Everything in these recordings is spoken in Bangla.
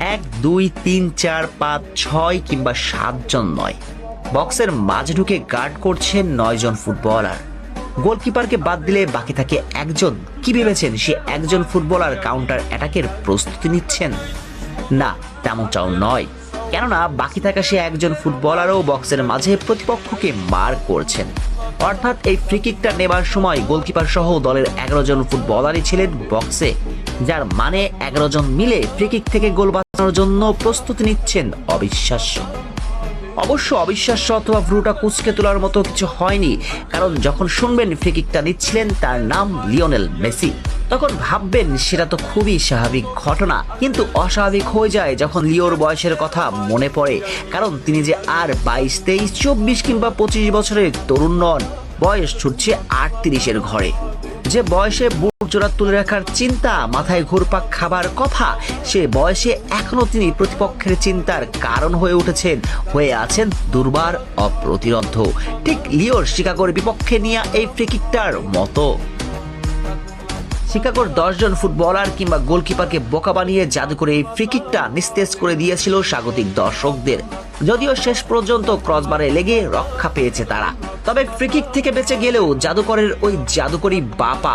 1 2 3 4 5 6 কিংবা 7 জন নয়, বক্সের মাঝে ঢুকে গার্ড করছেন 9 জন ফুটবলার। গোলকিপারকে বাদ দিলে বাকি থাকে একজন। কি ভেবেছেন সে একজন ফুটবলার কাউন্টার অ্যাটাকের প্রস্তুতি নিচ্ছেন? না, তেমনটাও নয়। কেননা বাকি থাকা সে একজন ফুটবলারও বক্সের মাঝে প্রতিপক্ষকে মার করছেন। অর্থাৎ এই ফ্রিকিকটা নেবার সময় গোলকিপার সহ দলের 11 জন ফুটবলারই ছিলেন বক্সে, যার মানে 11 জন মিলে ফ্রিকিক থেকে গোল বাঁচানোর জন্য প্রস্তুতি নিচ্ছেন। অবিশ্বাস্য। অবশ্য অবিশ্বাস্য অথবা ভ্রুটা কুঁচকে তোলার মতো কিছু হয়নি, কারণ যখন শুনবেন ফ্রিকিকটা নিচ্ছিলেন তার নাম লিওনেল মেসি, তখন ভাববেন সেটা তো খুবই স্বাভাবিক ঘটনা। কিন্তু অস্বাভাবিক হয়ে যায় যখন লিওর বয়সের কথা মনে পড়ে, কারণ তিনি যে আর 22 23 24 কিংবা 25 বছরের তরুণ নন, বয়স ছুটছে 38-এর ঘরে। যে বয়সে বুট জোড়া তুলে রাখার চিন্তা, মাথায় ঘুরপাক খাবার কথা, সে বয়সে এখনো তিনি প্রতিপক্ষের চিন্তার কারণ হয়ে উঠেছেন, হয়ে আছেন দুর্বার অপ্রতিরোধ্য। ঠিক লিওর শিকাগোর বিপক্ষে নিয়ে এই ফ্রিকিকটার মতো। শিকাগোর 10 জন ফুটবলার কিংবা গোলকিপারকে বোকা বানিয়ে জাদু করে এই ফ্রিকিকটা নিস্তেজ করে দিয়েছিল স্বাগতিক দর্শকদের। যদিও শেষ পর্যন্ত ক্রসবারে লেগে রক্ষা পেয়েছে তারা, তবে ফ্রিকিক থেকে বেঁচে গেলেও জাদুকরের ওই জাদুকরি বাপা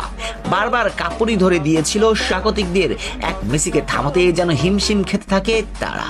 বারবার কাপুরি ধরে দিয়েছিল স্বাগতিকদের। এক মেসিকে থামাতেই যেন হিমশিম খেতে থাকে তারা।